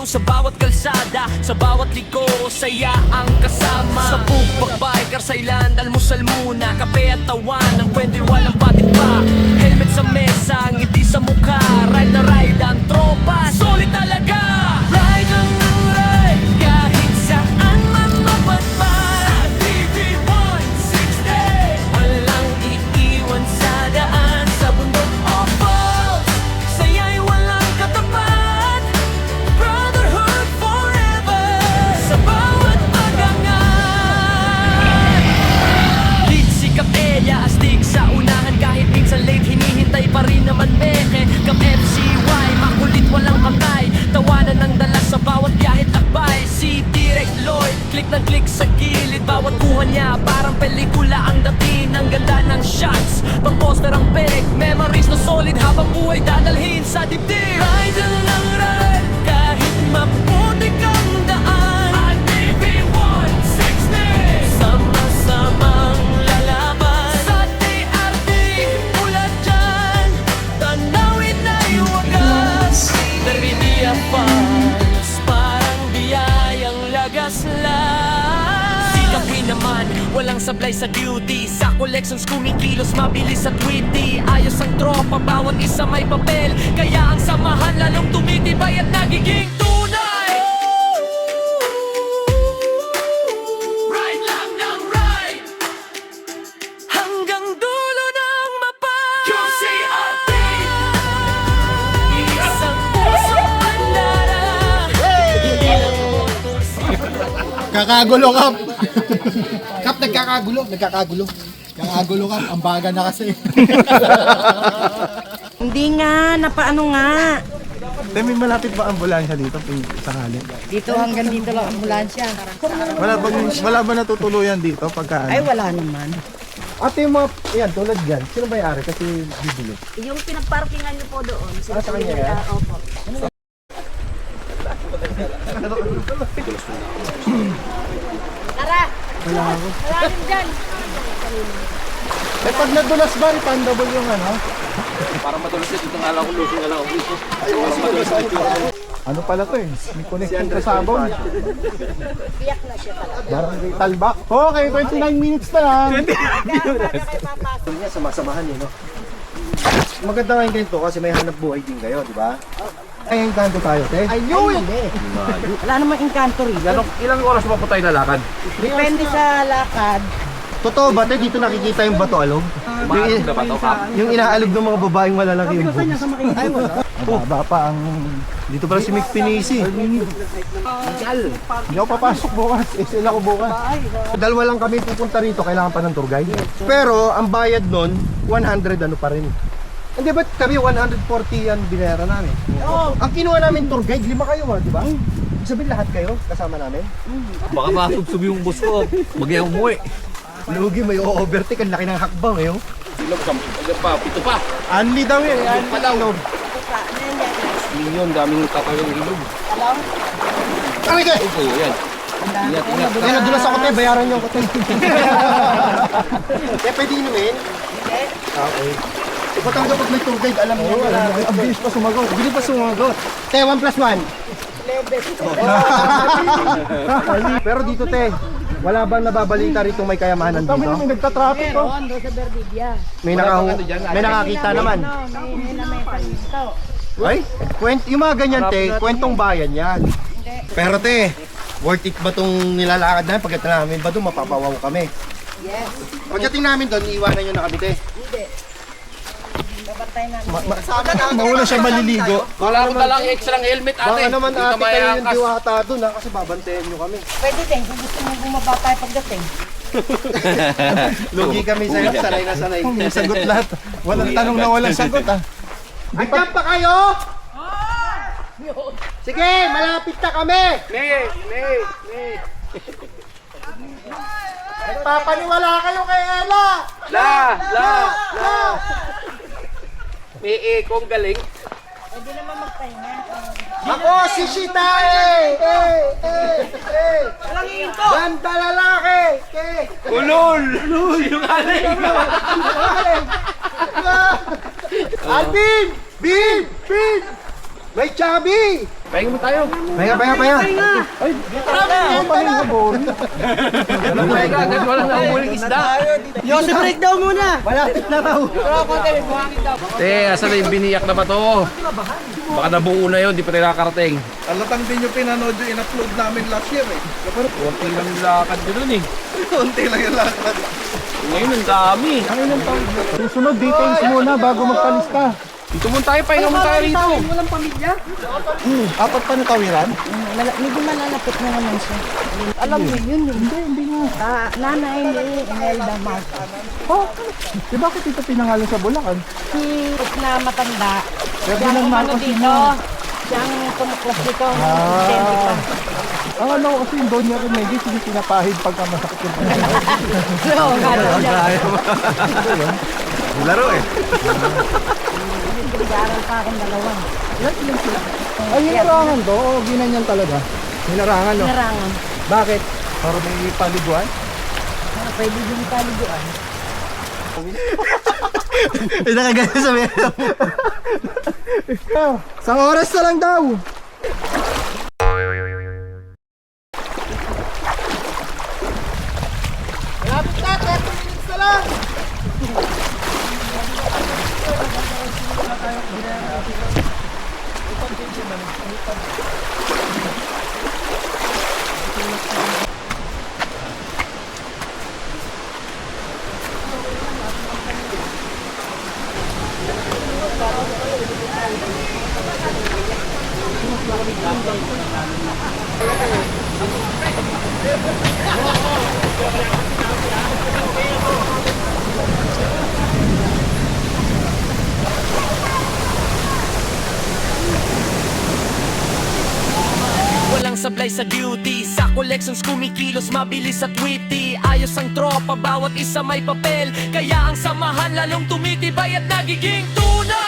ilaw sa bawat kalsada, sa bawat liko, saya ang kasama. Sa pagbabiker sa ilan, almusal muna, kape at tawanan, pwede walang patit pa. Helmet sa mesa, ngiti sa mukha, ride na ride ang tropa, solid talaga. Ride lang ng ride, kahit saan man mapadpad. TV 160, walang iiwan sa daan, sa bundok o falls, saya'y walang katapat. Brotherhood forever, sa bawat pagangan. Lead si Kapelya, astig sa unahan, kahit minsan late, hinihintay pa rin naman meke. Kap FCY, makulit walang makay, tawanan ng dala sa bawat biyahit akbay. Si Direk Lloyd, click ng click sa gilid, bawat kuha niya parang pelikula ang dating. Ang ganda ng shots, pag poster ang peg, memories na solid habang buhay dadalhin sa dibdib. Ride lang ride, kahit maputik ang daan. TV 160, sama-samang lalaban. Sa TRT, ulat dyan, tanawin ay wagas. Terbidia Falls, parang biyayang lagas lang. Si Kapi naman, walang sablay sa duty, sa collections kumikilos, mabilis at witty. Ayos ang tropa, bawat isa may papel, kaya ang samahan lalong tumitibay at nagiging tunay. Ride lang ng ride, hanggang dulo ng mapa. QCRT, isang puso ang lara. Kakagulo, Kap! Kap, nagkakagulo. Kakagulo, Kap. Ang baga na kasi. Hindi nga, napaano nga. May malapit ba ambulansya dito kung sakali? Dito hanggang dito lang ambulansya. Wala ba natutuluyan dito pagka Ay, wala naman. Ate yung mga, yan, tulad dyan. Sino ba yung-ari? Kasi bibili. Yung pinagparkingan niyo po doon. Sa kanya yan? Opo. Tara! Maraming dyan! Eh pag nadulas ba, refundable yung ano? Ano pala to eh? May connecting ka sa abon. Biyak na siya talaga. Barangay Talbak. Okay, 29 minutes na lang. Sama-samahan yun, no? Maganda nga yung ganito kasi may hanap buhay din kayo, di ba? Ay, yung kanto tayo, te. I knew it! Wala namang engkanto rin. Ilang oras ba po tayo lalakad? Depende sa lakad. Totoo ba, te? Dito nakikita yung bato alog? Umaalog na ba ito, Kap? Yung inaalog ng mga babaeng malalaki yung boobs. Ay, wala. Mababa pa ang... Dito pala si Mick Pinisi. Hindi ako papasok bukas. Sila ko bukas. Dalawa lang kami pupunta rito, kailangan pa ng tour guide. Pero ang bayad nun, 100 ano pa rin. Hindi ba kami 140 yan binera namin? Oo. Ang kinuha namin tour guide, 5 kayo di ba? Ibig sabihin lahat kayo kasama namin? Baka masubsob yung bus ko. Magyayang umuwi. Lugi, may overtake, ang laki ng hakbang eh. Ilang pa, pito pa. Anli daw yun, anli pa daw. Milyon, daming kakagang ilog. Talaga! Ito, yan. Ingat, ingat. Kaya nadulas ako tayo, bayaran niyo ako tayo. Kaya pwede inumin? Okay. Ipatang kapag may tour guide, alam niyo. Ang bilis pa sumagot. Bilis pa sumagot. Te, 1 plus 1. Pero dito, te, wala bang nababalita rito may kayamanan Kami dito? namin nagtatraffic to. Meron doon sa Berdidia. May nakakita naman. May panito. Ay, yung mga ganyan, te, kwentong bayan yan. Pero te, worth it ba itong nilalakad namin? Pagdating namin ba doon, mapapawaw kami? Yes. Pagdating namin doon, iiwanan nyo na kami, te. Hindi. Babantay namin. Mauna siya maliligo. Wala akong dalang extra helmet, ate. Baka naman Hindi ka ate kayo yung mayakas. diwata doon ha, kasi babantayan nyo kami. Pwede din, kung gusto mo bumaba tayo pagdating. Lugi kami sa'yo, sanay na sanay. May sagot lahat. Walang tanong na walang sagot ah. Andyan pa kayo? Sige, malapit na kami! Nagpapaniwala kayo kay Ella! La! May ekong galing. Pwede naman magpahinga. Ako si Shita Ganda lalaki! Ulol! Sinungaling! Alvin! Bin! May chubby! Pahinga mo tayo. Pahinga. Pahinga, boring. Pahinga, agad wala na umuling isda. Yosef, break daw muna. Malapit na raw. Asan na yung biniyak na ba to? Baka nabuo na yun, di pa tayo nakakarating. Alatang din yung pinanood yung in-upload namin last year eh. Kunti lang yung lakad ko dun eh. Konti lang yung lakad. Ngayon, ang dami. Susunod, details muna bago magpalista. Dito muna tayo, pahinga muna tayo rito. Walang pamilya. Apat pa na tawiran? Medyo malalapit na naman siya. Alam mo yun eh. Hindi nga. Nanay ni Imelda Marta. Oh, di bakit ito pinangalan sa Bulacan? Si na matanda. Ferdinand Marcos dito. Siyang tumuklas dito. Dente pa. Ang ano ko kasi yung Doña Remedios, hindi pinapahid pagka masakit yung So, gano'n niya. Laro eh. Nag-aaral pa akong dalawa. Ay, hinarangan do. O, ginanyan talaga. Hinarangan, no? Narangan. Bakit? Para may paliguan? Pwede din kaliguan. Nakagano sa meron. Isang oras na lang daw. Lapit na, 30 minutes na lang. Walang sablay sa duty. Sa collections kumikilos, mabilis at witty. Ayos ang tropa, bawat isa may papel. Kaya ang samahan lalong tumitibay at nagiging tunay.